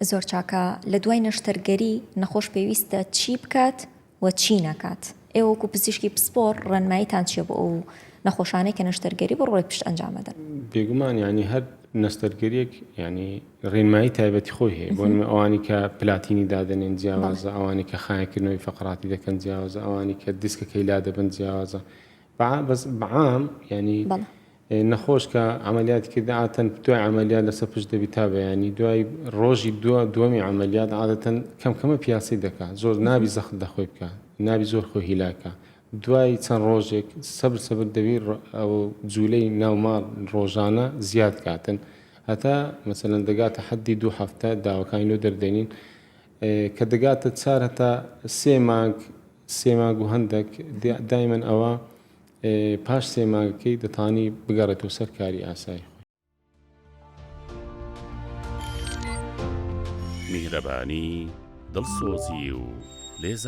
زۆر چاکە لە دوای نەشتەرگەری نەخۆش پێویستە چی بکات و چی نەکات. ئێوە وەکو پزیشکی پسپۆڕ ڕێنماییتان چییە بۆ ئەو نەخۆشانەی کە نەشتەرگەری بە ڕۆی پشت ئەنجامەدەن؟ بێگومان ینی هەر نەستەرگەریەک ینی ڕێنمایی تایبەتی خۆی هەیە بۆ ئەوانی کە پلاتینی دادنێن جیاوازە، ئەوانی کە خایکردنەوەی فەقراتی دەکەن جیاوازە، ئەوانی کە دیسکەکەی لا دەبن جیاوازە. بەس بەعام ینی نەخۆش کە عملیاتی کرد عادەتەن دوای عملیات لەسەر پشت دەبی تا بەیانی دوای ڕۆژی دووەمی عملیات عادەتەن کەمکەمە پیاسی دەکات، زۆر نابی زەخت دەخۆی بکە، نابی زۆر خۆی هیلاکە. دوای چەند ڕۆژێک سەبر دەبی ئەو جوولەی ناوماڵ ڕۆژانە زیاد کاتن هەتا مەسەلەن دەگاتە حەدی 2 هەفتە داواکانی لۆ دەردێنین کە دەگاتە 4 هەتا 3 مانگ و هەندێک دایمەن ئەوە پاش 3 مانگەکەی دەتانی بگەڕێتەوە سەر کاری ئاسایی خۆی. میهرەبانی، دڵسۆزی و لێزانی